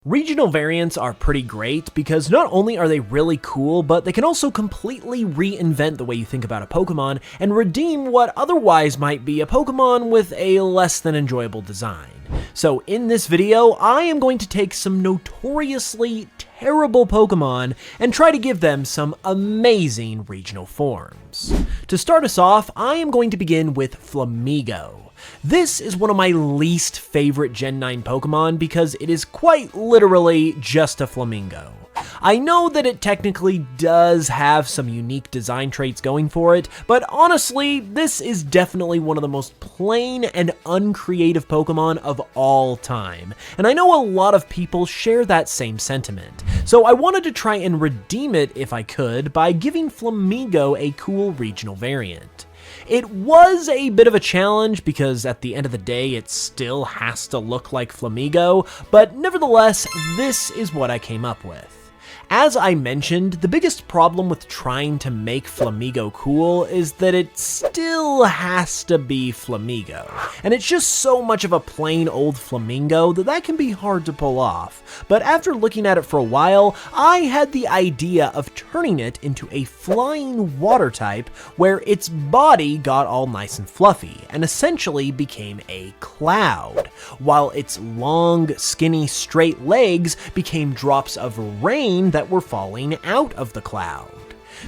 Regional variants are pretty great because not only are they really cool, but they can also completely reinvent the way you think about a Pokemon and redeem what otherwise might be a Pokemon with a less than enjoyable design. So in this video, I am going to take some notoriously terrible Pokemon and try to give them some amazing regional forms. To start us off, I am going to begin with Flamigo. This is one of my least favorite Gen 9 Pokemon because it is quite literally just a flamingo. I know that it technically does have some unique design traits going for it, but honestly, this is definitely one of the most plain and uncreative Pokemon of all time, and I know a lot of people share that same sentiment. So I wanted to try and redeem it if I could by giving Flamigo a cool regional variant. It was a bit of a challenge because at the end of the day it still has to look like Flamigo, but nevertheless, this is what I came up with. As I mentioned, the biggest problem with trying to make Flamigo cool is that it still has to be Flamigo, and it's just so much of a plain old flamingo that can be hard to pull off. But after looking at it for a while, I had the idea of turning it into a flying water type where its body got all nice and fluffy and essentially became a cloud, while its long, skinny, straight legs became drops of rain that were falling out of the cloud.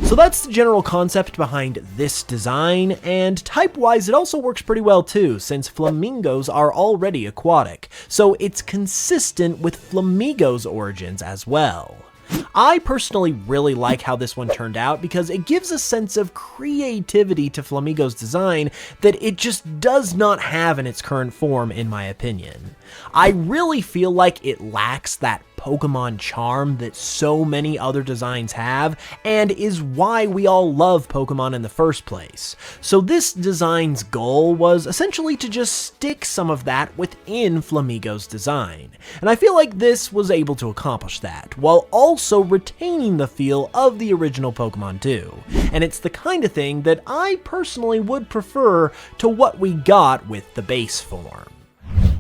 So that's the general concept behind this design, and type-wise it also works pretty well too, since flamingos are already aquatic, so it's consistent with Flamigo's origins as well. I personally really like how this one turned out because it gives a sense of creativity to Flamigo's design that it just does not have in its current form, in my opinion. I really feel like it lacks that Pokemon charm that so many other designs have, and is why we all love Pokemon in the first place. So this design's goal was essentially to just stick some of that within Flamigo's design, and I feel like this was able to accomplish that, while also retaining the feel of the original Pokemon too. And it's the kind of thing that I personally would prefer to what we got with the base form.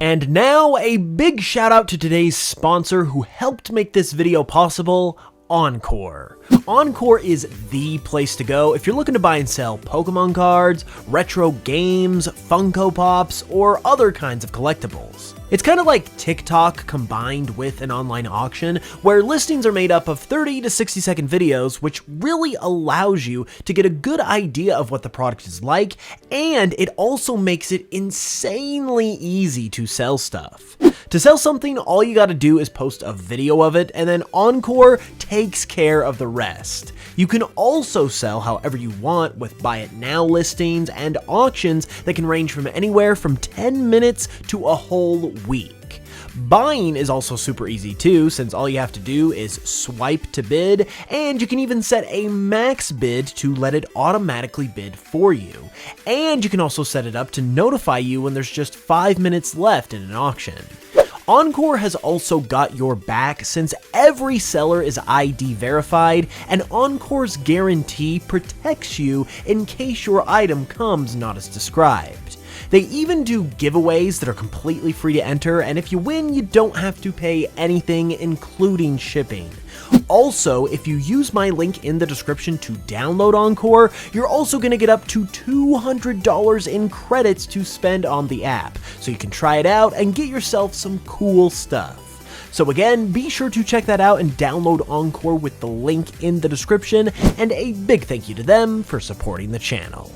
And now, a big shout out to today's sponsor who helped make this video possible, Encore. Encore is the place to go if you're looking to buy and sell Pokemon cards, retro games, Funko Pops, or other kinds of collectibles. It's kind of like TikTok combined with an online auction, where listings are made up of 30 to 60 second videos, which really allows you to get a good idea of what the product is like, and it also makes it insanely easy to sell stuff. To sell something, all you gotta do is post a video of it, and then Encore takes care of the rest. You can also sell however you want with buy it now listings and auctions that can range from anywhere from 10 minutes to a whole week. Buying is also super easy too, since all you have to do is swipe to bid, and you can even set a max bid to let it automatically bid for you. And you can also set it up to notify you when there's just 5 minutes left in an auction. Encore has also got your back since every seller is ID verified, and Encore's guarantee protects you in case your item comes not as described. They even do giveaways that are completely free to enter, and if you win, you don't have to pay anything, including shipping. Also, if you use my link in the description to download Encore, you're also going to get up to $200 in credits to spend on the app, so you can try it out and get yourself some cool stuff. So again, be sure to check that out and download Encore with the link in the description, and a big thank you to them for supporting the channel.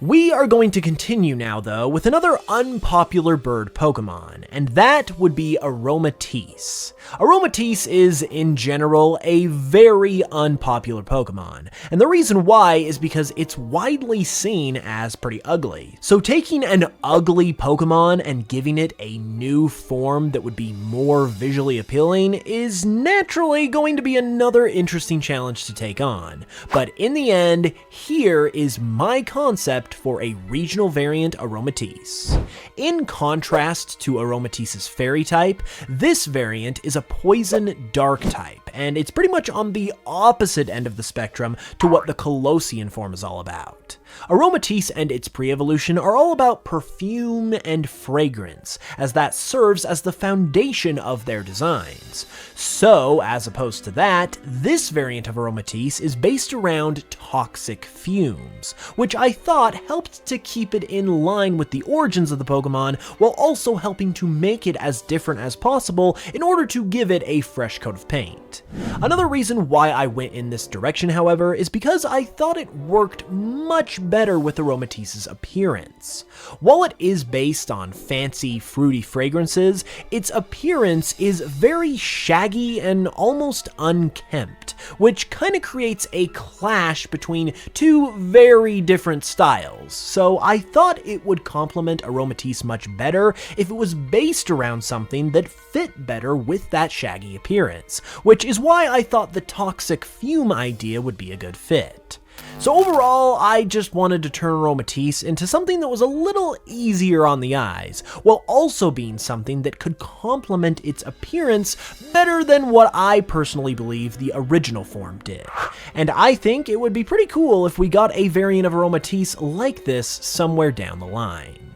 We are going to continue now, though, with another unpopular bird Pokemon, and that would be Aromatisse. Aromatisse is, in general, a very unpopular Pokemon, and the reason why is because it's widely seen as pretty ugly. So taking an ugly Pokemon and giving it a new form that would be more visually appealing is naturally going to be another interesting challenge to take on. But in the end, here is my concept for a regional variant Aromatisse. In contrast to Aromatisse's fairy type, this variant is a poison dark type, type, and it's pretty much on the opposite end of the spectrum to what the Colossian form is all about. Aromatisse and its pre-evolution are all about perfume and fragrance, as that serves as the foundation of their designs. So, as opposed to that, this variant of Aromatisse is based around toxic fumes, which I thought helped to keep it in line with the origins of the Pokemon, while also helping to make it as different as possible in order to give it a fresh coat of paint. Another reason why I went in this direction, however, is because I thought it worked much better with Aromatisse's appearance. While it is based on fancy, fruity fragrances, its appearance is very shaggy and almost unkempt, which kind of creates a clash between two very different styles. So I thought it would complement Aromatisse much better if it was based around something that fit better with that shaggy appearance, which is why I thought the toxic fume idea would be a good fit. So overall, I just wanted to turn Aromatisse into something that was a little easier on the eyes, while also being something that could complement its appearance better than what I personally believe the original form did. And I think it would be pretty cool if we got a variant of Aromatisse like this somewhere down the line.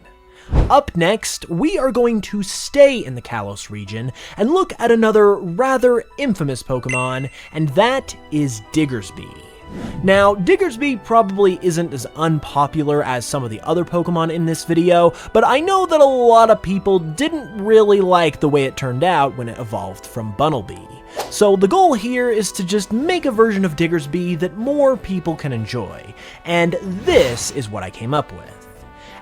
Up next, we are going to stay in the Kalos region and look at another rather infamous Pokemon, and that is Diggersby. Now, Diggersby probably isn't as unpopular as some of the other Pokemon in this video, but I know that a lot of people didn't really like the way it turned out when it evolved from Bunnelby. So the goal here is to just make a version of Diggersby that more people can enjoy, and this is what I came up with.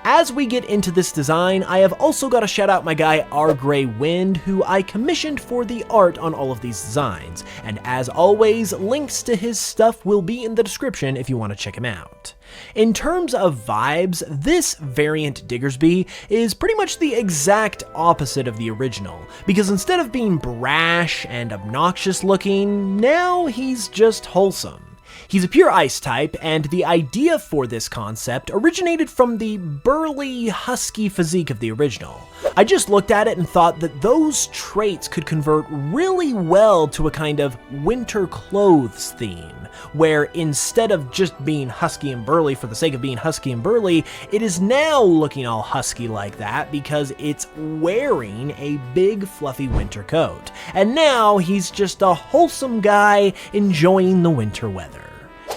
As we get into this design, I have also got to shout out my guy Rgreywind, who I commissioned for the art on all of these designs, and as always, links to his stuff will be in the description if you want to check him out. In terms of vibes, this variant Diggersby is pretty much the exact opposite of the original, because instead of being brash and obnoxious looking, now he's just wholesome. He's a pure ice type, and the idea for this concept originated from the burly, husky physique of the original. I just looked at it and thought that those traits could convert really well to a kind of winter clothes theme, where instead of just being husky and burly for the sake of being husky and burly, it is now looking all husky like that because it's wearing a big fluffy winter coat. And now he's just a wholesome guy enjoying the winter weather.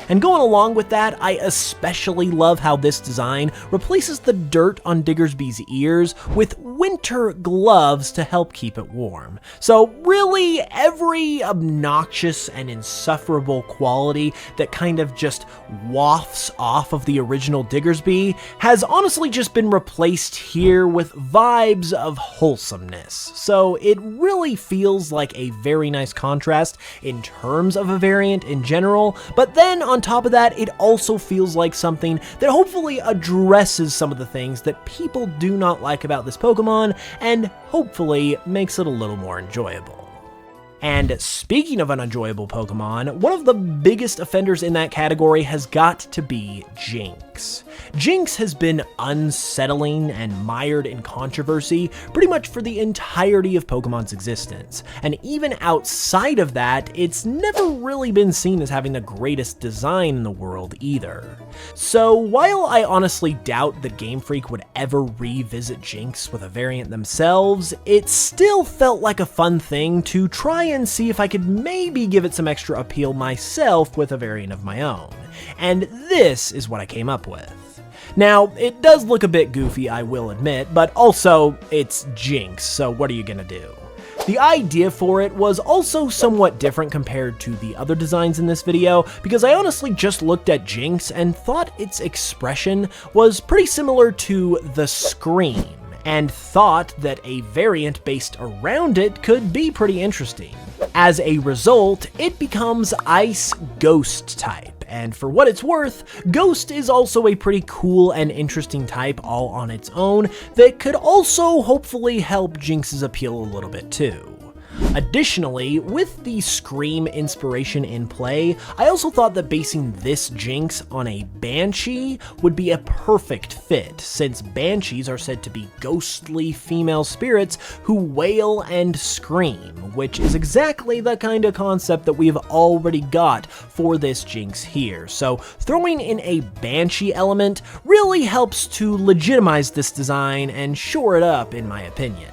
And going along with that, I especially love how this design replaces the dirt on Diggersby's ears with winter gloves to help keep it warm. So really, every obnoxious and insufferable quality that kind of just wafts off of the original Diggersby has honestly just been replaced here with vibes of wholesomeness. So it really feels like a very nice contrast in terms of a variant in general, but then on top of that, it also feels like something that hopefully addresses some of the things that people do not like about this Pokemon, and hopefully makes it a little more enjoyable. And speaking of an enjoyable Pokemon, one of the biggest offenders in that category has got to be Jynx. Jynx has been unsettling and mired in controversy pretty much for the entirety of Pokemon's existence, and even outside of that, it's never really been seen as having the greatest design in the world either. So while I honestly doubt that Game Freak would ever revisit Jynx with a variant themselves, it still felt like a fun thing to try and see if I could maybe give it some extra appeal myself with a variant of my own. And this is what I came up with. Now, it does look a bit goofy, I will admit, but also, it's Jynx, so what are you gonna do? The idea for it was also somewhat different compared to the other designs in this video, because I honestly just looked at Jynx and thought its expression was pretty similar to the Scream, and thought that a variant based around it could be pretty interesting. As a result, it becomes Ice Ghost type, and for what it's worth, Ghost is also a pretty cool and interesting type all on its own that could also hopefully help Jynx's appeal a little bit too. Additionally, with the Scream inspiration in play, I also thought that basing this Jynx on a Banshee would be a perfect fit, since Banshees are said to be ghostly female spirits who wail and scream, which is exactly the kind of concept that we've already got for this Jynx here. So throwing in a Banshee element really helps to legitimize this design and shore it up, in my opinion.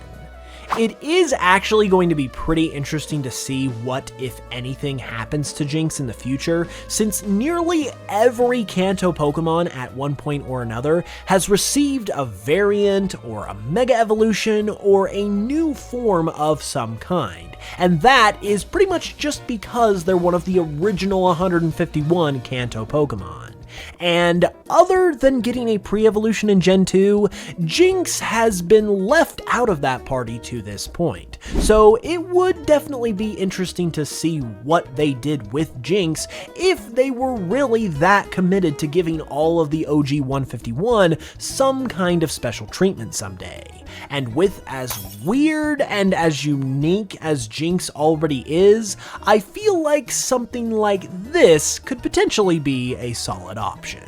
It is actually going to be pretty interesting to see what, if anything, happens to Jynx in the future, since nearly every Kanto Pokemon at one point or another has received a variant or a Mega Evolution or a new form of some kind, and that is pretty much just because they're one of the original 151 Kanto Pokemon. And other than getting a pre-evolution in Gen 2, Jynx has been left out of that party to this point. So it would definitely be interesting to see what they did with Jynx if they were really that committed to giving all of the OG 151 some kind of special treatment someday. And with as weird and as unique as Jynx already is, I feel like something like this could potentially be a solid option.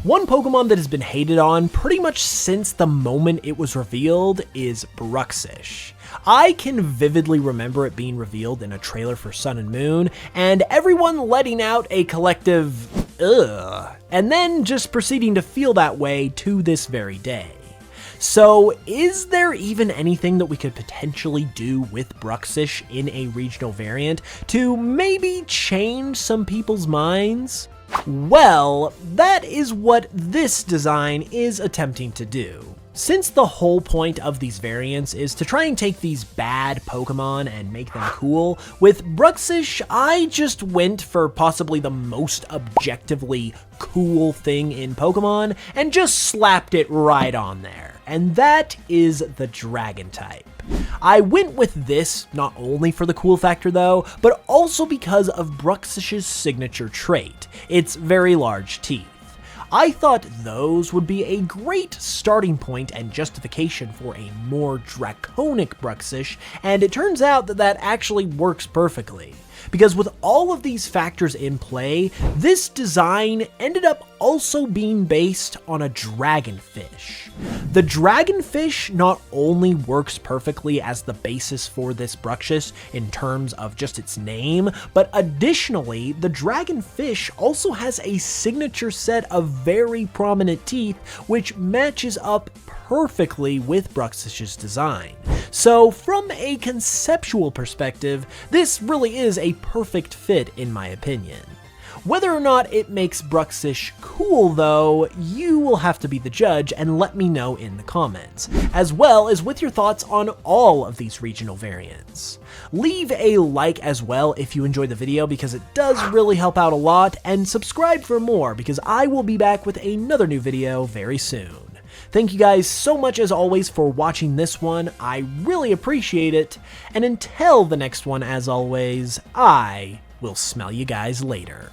One Pokemon that has been hated on pretty much since the moment it was revealed is Bruxish. I can vividly remember it being revealed in a trailer for Sun and Moon, and everyone letting out a collective ugh, and then just proceeding to feel that way to this very day. So is there even anything that we could potentially do with Bruxish in a regional variant to maybe change some people's minds? Well, that is what this design is attempting to do. Since the whole point of these variants is to try and take these bad Pokemon and make them cool, with Bruxish, I just went for possibly the most objectively cool thing in Pokemon and just slapped it right on there. And that is the Dragon type. I went with this not only for the cool factor though, but also because of Bruxish's signature trait, its very large teeth. I thought those would be a great starting point and justification for a more draconic Bruxish, and it turns out that that actually works perfectly. Because with all of these factors in play, this design ended up also being based on a dragonfish. The dragonfish not only works perfectly as the basis for this Bruxish in terms of just its name, but additionally, the dragonfish also has a signature set of very prominent teeth which matches up perfectly with Bruxish's design. So from a conceptual perspective, this really is a perfect fit in my opinion. Whether or not it makes Bruxish cool though, you will have to be the judge and let me know in the comments, as well as with your thoughts on all of these regional variants. Leave a like as well if you enjoyed the video because it does really help out a lot, and subscribe for more because I will be back with another new video very soon. Thank you guys so much as always for watching this one, I really appreciate it, and until the next one as always, I will smell you guys later.